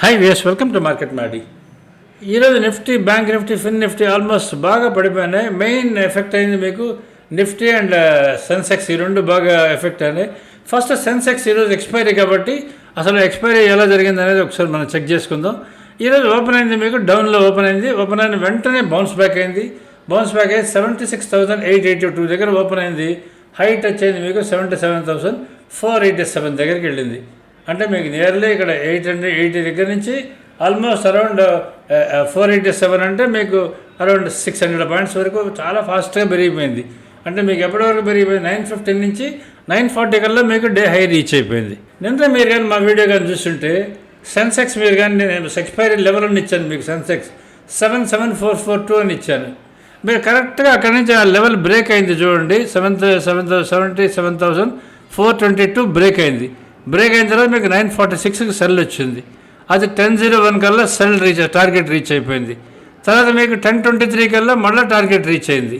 High viewers, welcome to Market Maddy. ఈరోజు Nifty, bank Nifty, ఫిన్ Nifty almost బాగా పడిపోయినాయి. Main effect అయింది మీకు నిఫ్టీ అండ్ సెన్సెక్స్, ఈ రెండు బాగా ఎఫెక్ట్ అయినాయి. ఫస్ట్ సెన్సెక్స్ ఈరోజు ఎక్స్పైరీ కాబట్టి అసలు ఎక్స్పైరీ ఎలా జరిగింది అనేది ఒకసారి మనం చెక్ చేసుకుందాం. ఈరోజు ఓపెన్ అయింది మీకు డౌన్లో ఓపెన్ అయిన వెంటనే బౌన్స్ బ్యాక్ అయింది 76,882 దగ్గర ఓపెన్ అయింది. హైట్ వచ్చేది మీకు 77,487 దగ్గరికి వెళ్ళింది. అంటే మీకు నియర్లీ ఇక్కడ 880 దగ్గర నుంచి ఆల్మోస్ట్ అరౌండ్ 487 అంటే మీకు అరౌండ్ 600 పాయింట్స్ వరకు చాలా ఫాస్ట్గా పెరిగిపోయింది. అంటే మీకు ఎప్పటి వరకు పెరిగిపోయింది 915 నుంచి 940 కల్లా మీకు డే హై రీచ్ అయిపోయింది. నిన్న మీరు కానీ మా వీడియో కానీ చూస్తుంటే సెన్సెక్స్ మీరు కానీ నేను ఎక్స్పైరీ లెవెల్ అని ఇచ్చాను మీకు. సెన్సెక్స్ 77442 అని ఇచ్చాను. మీరు కరెక్ట్గా అక్కడి నుంచి ఆ లెవెల్ బ్రేక్ అయింది చూడండి. 77,422 బ్రేక్ అయింది. బ్రేక్ అయిన తర్వాత మీకు 946కి సెల్ వచ్చింది. అది 10:01 కల్లా సెల్ టార్గెట్ రీచ్ అయిపోయింది. తర్వాత మీకు 10:23 కల్లా మళ్ళీ టార్గెట్ రీచ్ అయింది.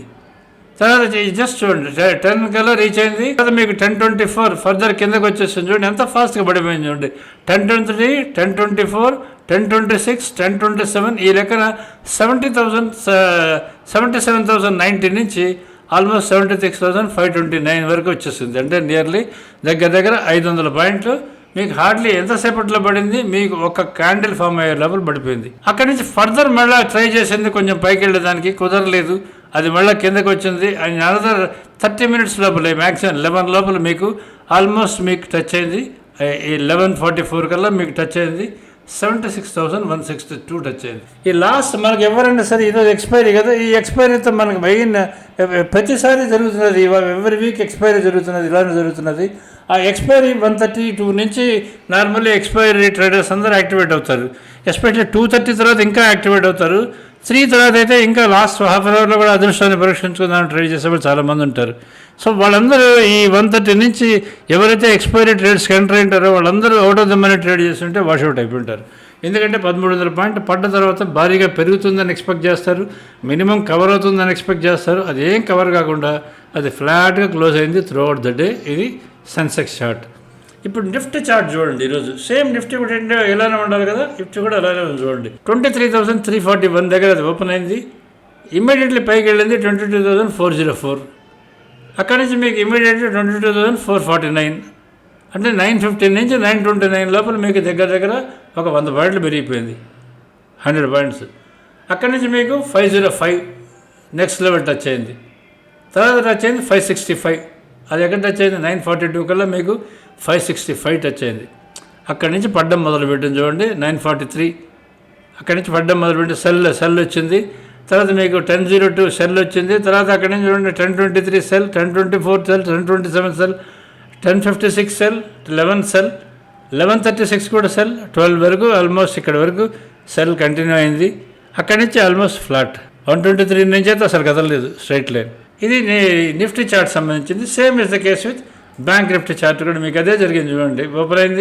తర్వాత జస్ట్ చూడండి 10 కల్లా రీచ్ అయింది. తర్వాత మీకు 10:24 ఫర్దర్ కిందకు వచ్చేస్తుంది చూడండి, ఎంత ఫాస్ట్గా పడిపోయింది చూడండి. 10:23, 10:24, 10:26, 10:27 ఈ లెక్కన 77,090 నుంచి ఆల్మోస్ట్ 76,529 వరకు వచ్చేస్తుంది. అంటే నియర్లీ దగ్గర 500 పాయింట్లు మీకు హార్డ్లీ ఎంతసేపట్లో పడింది, మీకు ఒక క్యాండిల్ ఫామ్ అయ్యే లెవెల్ పడిపోయింది. అక్కడి నుంచి ఫర్దర్ మళ్ళీ ట్రై చేసింది, కొంచెం పైకి వెళ్ళడానికి కుదరలేదు, అది మళ్ళీ కిందకు వచ్చింది. అండ్ అనదర్ 30 minutes లోపల మ్యాక్సిమం 11 లోపల మీకు ఆల్మోస్ట్ మీకు టచ్ అయింది. ఈ 11:44 కల్లా మీకు టచ్ అయింది 76,162 టచ్ అయింది. ఈ లాస్ట్ మనకి ఎవరైనా సరే ఈరోజు ఎక్స్పైరీ కదా, ఈ ఎక్స్పైరీతో మనకి మెయిన్ ప్రతిసారి జరుగుతున్నది, ఎవ్రీ వీక్ ఎక్స్పైరీ జరుగుతున్నది, ఇలానే జరుగుతున్నది. ఆ ఎక్స్పైరీ 132 నుంచి నార్మల్లీ ఎక్స్పైరీ ట్రేడర్స్ అందరూ యాక్టివేట్ అవుతారు. ఎస్పెషల్లీ 2:30 తర్వాత ఇంకా యాక్టివేట్ అవుతారు. 3 తర్వాత అయితే ఇంకా లాస్ట్ హాఫ్ అన్ అవర్లో కూడా అదృష్టాన్ని పరీక్షించుకుందామని ట్రేడ్ చేసేవాళ్ళు చాలామంది ఉంటారు. సో వాళ్ళందరూ ఈ 130 నుంచి ఎవరైతే ఎక్స్పైరీ ట్రేడ్స్కి ఎంటర్ అయింటారో వాళ్ళందరూ out of the money trade చేస్తుంటే వాష్అవుట్ అయిపోయింటారు. ఎందుకంటే 1300 పాయింట్ పడ్డ తర్వాత భారీగా పెరుగుతుందని ఎక్స్పెక్ట్ చేస్తారు, మినిమం కవర్ అవుతుందని ఎక్స్పెక్ట్ చేస్తారు. అది ఏం కవర్ కాకుండా అది ఫ్లాట్గా క్లోజ్ అయింది త్రూ అవుట్ ద డే. ఇది సెన్సెక్స్ చార్ట్. ఇప్పుడు నిఫ్టీ చార్ట్ చూడండి. ఈరోజు సేమ్ నిఫ్టీ కూడా ఎలానే ఉండాలి కదా, నిఫ్టీ కూడా అలానే ఉంది చూడండి. 23,341 దగ్గర అది ఓపెన్ అయింది. ఇమ్మీడియట్లీ పైకి వెళ్ళింది 22,404. అక్కడి నుంచి మీకు ఇమ్మీడియట్లీ 22,449. అంటే 915 నుంచి 929 లోపల మీకు దగ్గర ఒక 100 పాయింట్లు పెరిగిపోయింది, 100 పాయింట్స్. అక్కడి నుంచి మీకు 505 నెక్స్ట్ లెవెల్ టచ్ అయింది. తర్వాత టచ్ అయింది 565. అది ఎక్కడ టచ్ అయింది 942 కల్లా మీకు 565 టచ్ అయింది. అక్కడి నుంచి పడ్డం మొదలుపెట్టింది చూడండి 943. అక్కడి నుంచి పడ్డం మొదలుపెట్టి సెల్ వచ్చింది. తర్వాత మీకు 10:02 సెల్ వచ్చింది. తర్వాత అక్కడి నుంచి చూడండి 10:23 cell, 10:24 cell, 10:27 cell, 10:56 cell, 11 cell, 11:36 కూడా సెల్, 12 వరకు ఆల్మోస్ట్ ఇక్కడ వరకు సెల్ కంటిన్యూ అయింది. అక్కడి నుంచి ఆల్మోస్ట్ ఫ్లాట్ 123 నుంచి అయితే అసలు కదలలేదు, స్ట్రైట్ లైన్. ఇది నిఫ్టీ చార్ట్ సంబంధించింది. Same is the case with bank Nifty chart కూడా మీకు అదే జరిగింది చూడండి. ఓపెన్ అయిన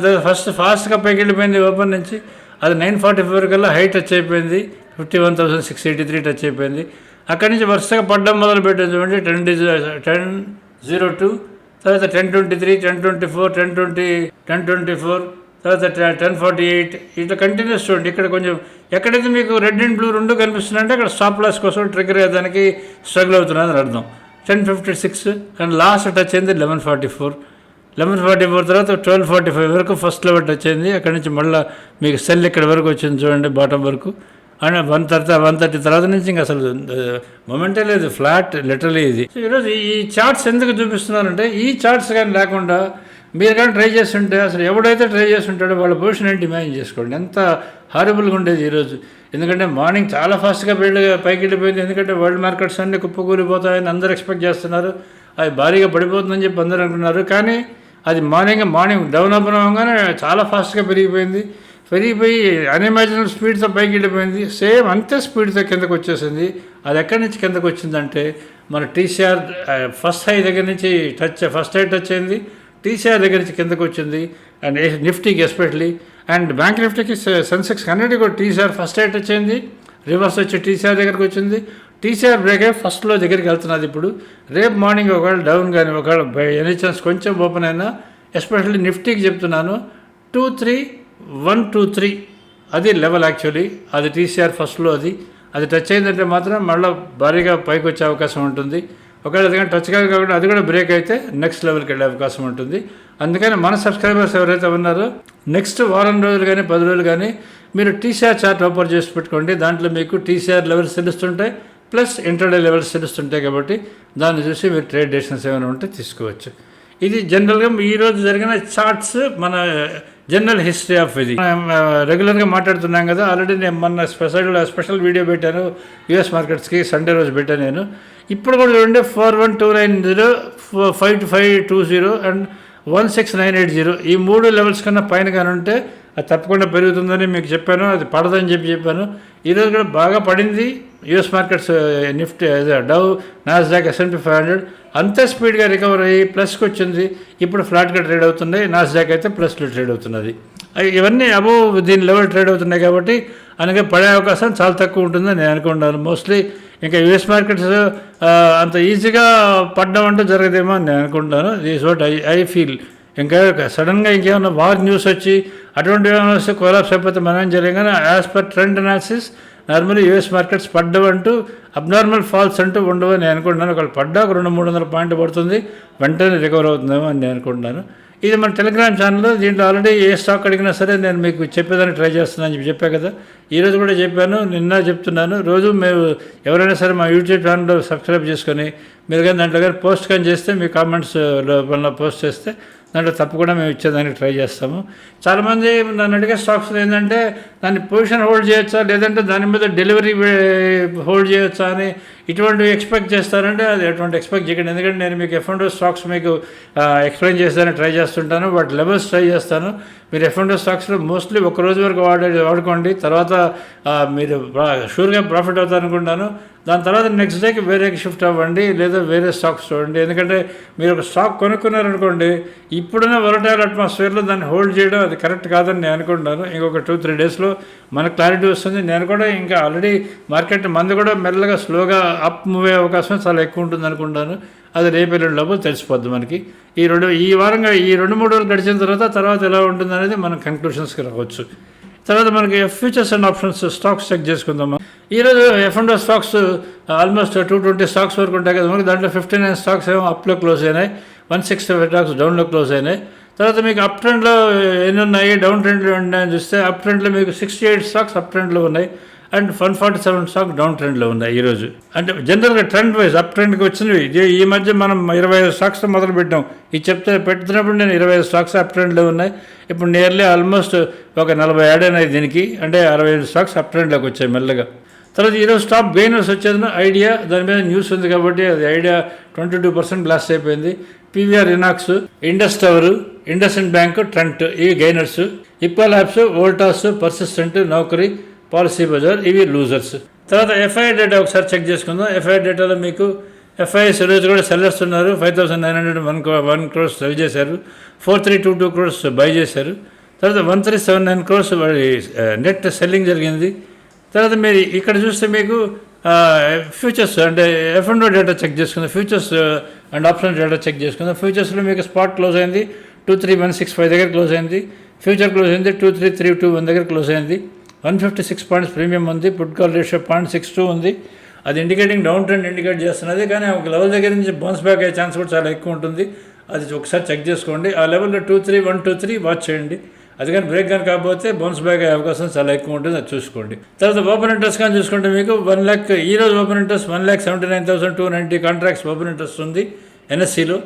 తర్వాత ఫస్ట్ ఫాస్ట్గా పైకి వెళ్ళిపోయింది. ఓపెన్ నుంచి అది 944 కల్లా హై టచ్ అయిపోయింది, 51,683 టచ్ అయిపోయింది. అక్కడి నుంచి వరుసగా పడ్డం మొదలుపెట్టింది చూడండి 10:02, తర్వాత 10:23, 10:24, 10:24, తర్వాత 10:48 ఇట్లా కంటిన్యూస్ చూడండి. ఇక్కడ కొంచెం ఎక్కడైతే మీకు రెడ్ అండ్ బ్లూ రెండు కనిపిస్తున్నాయంటే అక్కడ స్టాప్ లాస్ కోసం ట్రిగర్ అయ్యేదానికి స్ట్రగుల్ అవుతున్నదని అర్థం. 10:56 అండ్ లాస్ట్ టచ్ అయింది 11:44. 11:44 తర్వాత 12:45 వరకు ఫస్ట్ లెవెల్ టచ్ అయింది. అక్కడి నుంచి మళ్ళీ మీకు సెల్ ఇక్కడ వరకు వచ్చింది చూడండి, బాటం వరకు. అండ్ 130 తర్వాత నుంచి ఇంకా అసలు మొమెంటే లేదు, ఫ్లాట్ లిటరలీ ఇది. ఈరోజు ఈ చార్ట్స్ ఎందుకు చూపిస్తున్నారంటే ఈ చార్ట్స్ కానీ లేకుండా మీరు కానీ ట్రై చేస్తుంటే అసలు ఎవడైతే ట్రై చేస్తుంటాడో వాళ్ళ పొజిషన్ ఏంటి ఇమాజిన్ చేసుకోండి, ఎంత హారబుల్గా ఉండేది ఈరోజు. ఎందుకంటే మార్నింగ్ చాలా ఫాస్ట్గా పైకి వెళ్ళిపోయింది. ఎందుకంటే వరల్డ్ మార్కెట్స్ అన్నీ కుప్పకూలిపోతాయని అందరూ ఎక్స్పెక్ట్ చేస్తున్నారు. అది భారీగా పడిపోతుందని చెప్పి అందరూ అనుకున్నారు. కానీ అది మార్నింగ్ డౌన్ అవ్వగానే చాలా ఫాస్ట్గా పెరిగిపోయి అన్ఇమాజినబుల్ స్పీడ్తో పైకి వెళ్ళిపోయింది. సేమ్ అంతే స్పీడ్తో కిందకు వచ్చేసింది. అది ఎక్కడి నుంచి కిందకు వచ్చిందంటే మన టీసీఆర్ ఫస్ట్ హై దగ్గర నుంచి ఫస్ట్ హై టచ్ అయింది, టీసీఆర్ దగ్గర నుంచి కిందకు వచ్చింది. అండ్ నిఫ్టీకి ఎస్పెషలీ అండ్ బ్యాంక్ నిఫ్టీకి సెన్సెక్స్ అన్నిటికీ కూడా టీసీఆర్ ఫస్ట్ హై టచ్ అయింది, రివర్స్ వచ్చి టీసీఆర్ దగ్గరకు వచ్చింది. టీసీఆర్ బ్రేక్ అయ్యి ఫస్ట్లో దగ్గరికి వెళ్తున్నది. ఇప్పుడు రేపు మార్నింగ్ ఒకవేళ డౌన్ కానీ ఒకవేళ ఎనీ ఛాన్స్ కొంచెం ఓపెన్ అయినా ఎస్పెషల్లీ నిఫ్టీకి చెప్తున్నాను 2-3 1 2 3 అది లెవెల్ యాక్చువల్లీ. అది టీసీఆర్ ఫస్ట్లో అది టచ్ అయిందంటే మాత్రం మళ్ళీ భారీగా పైకి వచ్చే అవకాశం ఉంటుంది. ఒకవేళ అది కానీ టచ్ కాదు కాబట్టి అది కూడా బ్రేక్ అయితే నెక్స్ట్ లెవెల్కి వెళ్ళే అవకాశం ఉంటుంది. అందుకని మన సబ్స్క్రైబర్స్ ఎవరైతే ఉన్నారో నెక్స్ట్ వారం రోజులు కానీ 10 రోజులు కానీ మీరు టీసీఆర్ చార్ట్ ఓపెన్ చేసి పెట్టుకోండి. దాంట్లో మీకు టీసీఆర్ లెవెల్స్ తెలుస్తుంటాయి, ప్లస్ ఇంటర్డే లెవెల్స్ తెలుస్తుంటాయి. కాబట్టి దాన్ని చూసి మీరు ట్రేడ్ డెసిషన్స్ ఏమైనా ఉంటే తీసుకోవచ్చు. ఇది జనరల్గా ఈరోజు జరిగిన చార్ట్స్, మన జనరల్ హిస్టరీ ఆఫ్ ఇది రెగ్యులర్గా మాట్లాడుతున్నాం కదా. ఆల్రెడీ నేను మొన్న స్పెషల్ వీడియో పెట్టాను యూఎస్ మార్కెట్స్కి, సండే రోజు పెట్టాను నేను. ఇప్పుడు కూడా చూడండి 41290, 52520 అండ్ 16980 ఈ 3 లెవెల్స్ కన్నా పైన కానీ ఉంటే అది తప్పకుండా పెరుగుతుందని మీకు చెప్పాను. అది పడదని చెప్పాను. ఈరోజు కూడా బాగా పడింది యూఎస్ మార్కెట్స్. నిఫ్టీ, డౌ, నాస్డాక్, S&P 500 అంతే స్పీడ్గా రికవర్ అయ్యి ప్లస్కి వచ్చింది. ఇప్పుడు ఫ్లాట్గా ట్రేడ్ అవుతున్నాయి. నాస్డాక్ అయితే ప్లస్లో ట్రేడ్ అవుతున్నది. ఇవన్నీ అబోవ్ దీని లెవెల్ ట్రేడ్ అవుతున్నాయి కాబట్టి అందుకే పడే అవకాశం చాలా తక్కువ ఉంటుందని నేను అనుకుంటున్నాను. మోస్ట్లీ ఇంకా యూఎస్ మార్కెట్స్ అంత ఈజీగా పడ్డం అంటూ జరగదేమో అని నేను అనుకుంటున్నాను. This what I feel. ఇంకా సడన్గా ఇంకేమైనా వార్ న్యూస్ వచ్చి అటువంటి ఏమైనా వస్తే కొలాప్స్ అయిపోతే మనం ఏం చేయలేం. కానీ as per trend analysis normally US markets పడ్డవంటూ అబ్నార్మల్ ఫాల్స్ అంటూ ఉండవని నేను అనుకుంటున్నాను. ఒకళ్ళు పడ్డా 200-300 పాయింట్లు పడుతుంది, వెంటనే రికవర్ అవుతుందేమో అని నేను అనుకుంటున్నాను. ఇది మన టెలిగ్రామ్ ఛానల్లో. దీంట్లో ఆల్రెడీ ఏ స్టాక్ అడిగినా సరే నేను మీకు చెప్పేదానికి ట్రై చేస్తున్నాను అని చెప్పా కదా. ఈరోజు కూడా చెప్పాను, నిన్న చెప్తున్నాను. రోజు మేము ఎవరైనా సరే మా యూట్యూబ్ ఛానల్లో సబ్స్క్రైబ్ చేసుకొని మీరు కానీ దాంట్లో కానీ పోస్ట్ కానీ చేస్తే మీ కామెంట్స్ లోపల పోస్ట్ చేస్తే దాంట్లో తప్పకుండా మేము ఇచ్చేదానికి ట్రై చేస్తాము. చాలామంది నన్ను అడిగే స్టాక్స్లో ఏంటంటే దాన్ని పొజిషన్ హోల్డ్ చేయొచ్చా, లేదంటే దాని మీద డెలివరీ హోల్డ్ చేయొచ్చా అని ఇటువంటివి ఎక్స్పెక్ట్ చేస్తారంటే అది అటువంటి ఎక్స్పెక్ట్ చేయకండి. ఎందుకంటే నేను మీకు F&O స్టాక్స్ మీకు ఎక్స్ప్లెయిన్ చేసేదానికి ట్రై చేస్తుంటాను, వాటి లెవెల్స్ ట్రై చేస్తాను. మీరు F&O స్టాక్స్లో మోస్ట్లీ 1 రోజు వరకు వాడుకోండి. తర్వాత మీరు షూర్గా ప్రాఫిట్ అవుతారనుకుంటాను. దాని తర్వాత నెక్స్ట్ డేకి వేరేకి షిఫ్ట్ అవ్వండి, లేదా వేరే స్టాక్స్ చూడండి. ఎందుకంటే మీరు ఒక స్టాక్ కొనుక్కున్నారనుకోండి, ఇప్పుడున్న వొలటైల్ అట్మాస్ఫియర్లో దాన్ని హోల్డ్ చేయడం అది కరెక్ట్ కాదని నేను అనుకుంటున్నాను. ఇంకొక 2-3 డేస్లో మనకు క్లారిటీ వస్తుంది. నేను కూడా ఇంకా ఆల్రెడీ మార్కెట్ మంది కూడా మెల్లగా స్లోగా అప్ మూవ్ అయ్యే అవకాశం చాలా ఎక్కువ ఉంటుంది అనుకుంటాను. అది రేపెల్లుండి లోపల తెలిసిపోద్ది మనకి. ఈ వారంగా ఈ 2-3 రోజులు గడిచిన తర్వాత ఎలా ఉంటుంది అనేది మనం కంక్లూషన్స్కి రావచ్చు. తర్వాత మనకి futures and options stocks check చేసుకుందాము. ఈరోజు F&O స్టాక్స్ ఆల్మోస్ట్ 220 స్టాక్స్ వరకు ఉంటాయి కదా మనకి. దాంట్లో 59 స్టాక్స్ ఏమో అప్లో క్లోజ్ అయినాయి, 165 స్టాక్స్ డౌన్లో క్లోజ్ అయినాయి. తర్వాత మీకు అప్ ట్రెండ్లో ఎన్ని ఉన్నాయి, డౌన్ ట్రెండ్లో ఉన్నాయని చూస్తే అప్ ట్రెండ్లో మీకు 68 స్టాక్స్ అప్ ట్రెండ్లో ఉన్నాయి అండ్ 147 స్టాక్ డౌన్ ట్రెండ్లో ఉన్నాయి ఈరోజు. అంటే జనరల్గా ట్రెండ్ వైజ్ అప్ ట్రెండ్కి వచ్చినవి. ఈ మధ్య మనం 25 స్టాక్స్ మొదలు పెట్టాం. ఇది పెడుతున్నప్పుడు నేను 25 స్టాక్స్ అప్ ట్రెండ్లో ఉన్నాయి. ఇప్పుడు నియర్లీ ఆల్మోస్ట్ ఒక 40 యాడ్ అయినాయి దీనికి. అంటే 65 స్టాక్స్ అప్ ట్రెండ్లోకి వచ్చాయి మెల్లగా. తర్వాత ఈరోజు స్టాక్ గెయినర్స్ వచ్చేది ఐడియా. దాని మీద న్యూస్ ఉంది కాబట్టి అది ఐడియా 22% బ్లాస్ట్ అయిపోయింది. PVR Inox, Indus tower, IndusInd bank, Trent ఇవి గెయినర్స్. ఇప్పా ల్యాబ్స్, వోల్టాస్, పర్సిస్టెంట్, నౌకరీ, పాలసీ బజార్ ఇవి లూజర్స్. తర్వాత FII డేటా ఒకసారి చెక్ చేసుకుందాం. FII డేటాలో మీకు FIIs ఈరోజు కూడా సెల్లర్స్ ఉన్నారు. 5,901 crores సెల్ చేశారు, 4,322 crores బై చేశారు. తర్వాత 1,379 crores నెట్ సెల్లింగ్ జరిగింది. తర్వాత మీరు ఇక్కడ చూస్తే మీకు ఫ్యూచర్స్ అంటే F&O డేటా చెక్ చేసుకుందాం. Futures and option data check చేసుకుందాం. ఫ్యూచర్స్లో మీకు స్పాట్ క్లోజ్ అయింది 23,165 దగ్గర క్లోజ్ అయింది. ఫ్యూచర్ క్లోజ్ అయింది 23,321 దగ్గర క్లోజ్ అయింది. 156 పాయింట్స్ ప్రీమియం ఉంది. పుట్ కాల్ రేషియో 0.62 ఉంది. అది ఇండికేటింగ్ డౌన్ ట్రెండ్ ఇండికేట్ చేస్తున్నది. కానీ ఒక లెవెల్ దగ్గర నుంచి బౌన్స్ బ్యాక్ అయ్యే ఛాన్స్ కూడా చాలా ఎక్కువ ఉంటుంది. అది ఒకసారి చెక్ చేసుకోండి. ఆ లెవెల్లో 23123 వాచ్ చేయండి. అది కానీ బ్రేక్ కానీ కాకపోతే బౌన్స్ బ్యాక్ అయ్యే అవకాశం చాలా ఎక్కువ ఉంటుంది, అది చూసుకోండి. తర్వాత ఓపెన్ ఇంట్రెస్ట్ కానీ చూసుకుంటే మీకు 1 lakh ఈరోజు open interest 1,79,290 contracts open interest ఉంది NSEలో.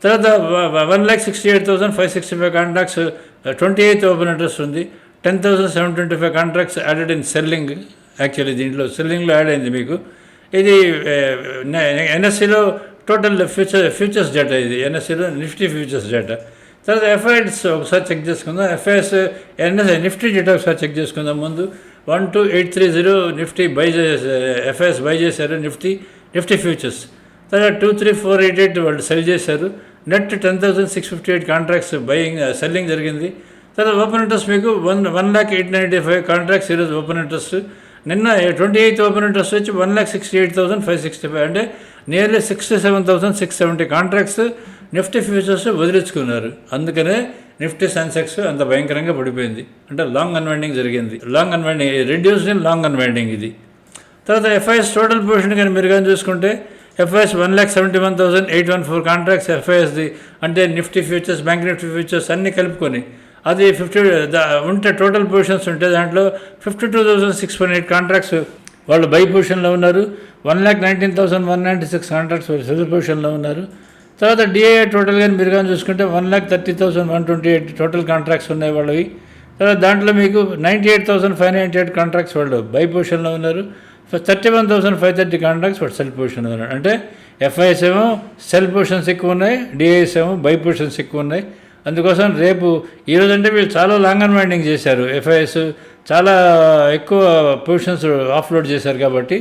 తర్వాత 1,68,565 కాంట్రాక్ట్స్ 28th ఓపెన్ ఇంట్రెస్ట్ ఉంది. 10,725 contracts added in selling. Actually దీంట్లో సెల్లింగ్లో యాడ్ అయింది మీకు. ఇది NSEలో టోటల్ ఫ్యూచర్స్ డేటా. ఇది NSEలో నిఫ్టీ ఫ్యూచర్స్ డేటా. తర్వాత FIIs ఒకసారి చెక్ చేసుకుందాం. FIIs నిఫ్టీ డేటా ఒకసారి చెక్ చేసుకుందాం. ముందు 12,830 నిఫ్టీ బై FIIs బై చేశారు నిఫ్టీ ఫ్యూచర్స్. తర్వాత 23,488 వాళ్ళు సెల్ చేశారు. నెట్ 10,658 కాంట్రాక్ట్స్ సెల్లింగ్ జరిగింది. తర్వాత ఓపెన్ ఇంట్రెస్ట్ మీకు 1,08,95 కాంట్రాక్ట్స్ ఈరోజు ఓపెన్ ఇంట్రెస్ట్. నిన్న 28th ఓపెన్ ఇంట్రెస్ట్ వచ్చి 1,68,565 అంటే నియర్లీ 67,670 కాంట్రాక్ట్స్ నిఫ్టీ ఫ్యూచర్స్ వదిలించుకున్నారు. అందుకనే నిఫ్టీ సెన్సెక్స్ అంత భయంకరంగా పడిపోయింది. అంటే లాంగ్ అన్వైండింగ్ జరిగింది. Long unwinding reduced in long unwinding ఇది. తర్వాత ఎఫ్ఐఎస్ టోటల్ పొజిషన్ కానీ మీరు కానీ చూసుకుంటే ఎఫ్ఐఎస్ 1,71,814 కాంట్రాక్ట్స్ ఎఫ్ఐఎస్ది, అంటే Nifty futures, bank Nifty futures అన్నీ కలుపుకొని అది 50 ఉంటే టోటల్ పొజిషన్స్ ఉంటే దాంట్లో 52,618 కాంట్రాక్ట్స్ వాళ్ళు బై పొజిషన్లో ఉన్నారు. 1,19,196 కాంట్రాక్ట్స్ వాళ్ళు సెల్ పొజిషన్లో ఉన్నారు. తర్వాత డిఐఐ టోటల్ కానీ మీరు కానీ చూసుకుంటే 1,30,128 టోటల్ కాంట్రాక్ట్స్ ఉన్నాయి వాళ్ళవి. తర్వాత దాంట్లో మీకు 98,598 కాంట్రాక్ట్స్ వాళ్ళు బై పొజిషన్లో ఉన్నారు. 31,530 కాంట్రాక్ట్స్ వాడు సెల్ పొజిషన్లో ఉన్నారు. అంటే ఎఫ్ఐఎస్ ఏమో సెల్ పొజిషన్స్ ఎక్కువ ఉన్నాయి, డిఐఎస్ ఏమో బై పొజిషన్స్ ఎక్కువ ఉన్నాయి. అందుకోసం రేపు ఈరోజు అంటే వీళ్ళు చాలా లాంగ్ అన్వైండింగ్ చేశారు. ఎఫ్ఐఎస్ చాలా ఎక్కువ పొజిషన్స్ ఆఫ్లోడ్ చేశారు కాబట్టి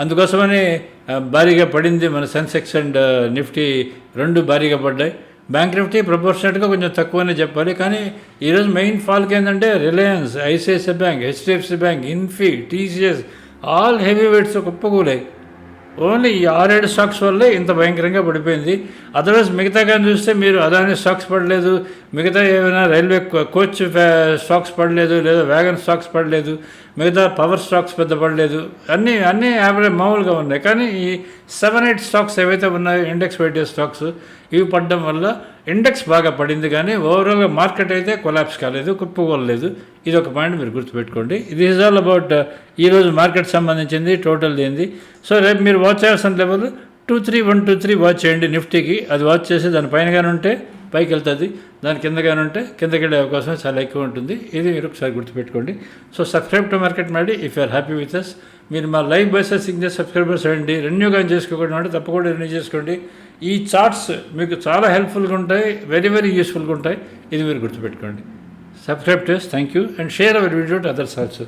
అందుకోసమని భారీగా పడింది. మన సెన్సెక్స్ అండ్ నిఫ్టీ రెండు భారీగా పడ్డాయి. బ్యాంక్ నిఫ్టీ ప్రపోర్షనేట్గా కొంచెం తక్కువనే చెప్పాలి. కానీ ఈరోజు మెయిన్ ఫాల్కి ఏంటంటే Reliance, ICICI bank, HDFC bank, Infy, TCS all heavy weights కుప్పకూలాయి. ఓన్లీ ఈ 6-7 స్టాక్స్ వల్లే ఇంత భయంకరంగా పడిపోయింది. అదర్వైజ్ మిగతా కానీ చూస్తే మీరు అదాని స్టాక్స్ పడలేదు, మిగతా ఏమైనా రైల్వే కోచ్ స్టాక్స్ పడలేదు, లేదా వ్యాగన్ స్టాక్స్ పడలేదు, మిగతా పవర్ స్టాక్స్ పెద్ద పడలేదు, అన్నీ యావరేజ్ మామూలుగా ఉన్నాయి. కానీ ఈ 7-8 స్టాక్స్ ఏవైతే ఉన్నాయో ఇండెక్స్ వెయిటెడ్ స్టాక్స్ ఇవి పడడం వల్ల ఇండెక్స్ బాగా పడింది. కానీ ఓవరాల్గా మార్కెట్ అయితే కొలాప్స్ కాలేదు, కుప్పకూలలేదు. ఇది ఒక పాయింట్ మీరు గుర్తుపెట్టుకోండి. ఇది ఈజ్ ఆల్ అబౌట్ ఈరోజు మార్కెట్ సంబంధించింది టోటల్ ఏంది. సో రేపు మీరు వాచ్ చేయాల్సిన లెవెల్ 23123 వాచ్ చేయండి నిఫ్టీకి. అది వాచ్ చేసి దాని పైనగానే ఉంటే పైకి వెళ్తుంది, దాని కిందగానే ఉంటే కిందకి వెళ్ళే అవకాశం చాలా ఎక్కువ ఉంటుంది. ఇది మీరు ఒకసారి గుర్తుపెట్టుకోండి. So subscribe to Market Maddy if you're happy with us. మీరు మా లైవ్ బైసెస్ సిగ్నల్ సబ్స్క్రైబర్స్ అండి. రెన్యూ కానీ చేసుకోకుండా ఉంటే తప్పకుండా రెన్యూ చేసుకోండి. ఈ చార్ట్స్ మీకు చాలా హెల్ప్ఫుల్గా ఉంటాయి, వెరీ వెరీ యూస్ఫుల్గా ఉంటాయి. ఇది మీరు గుర్తుపెట్టుకోండి. Subscribe to us. Thank you and share our video to others also.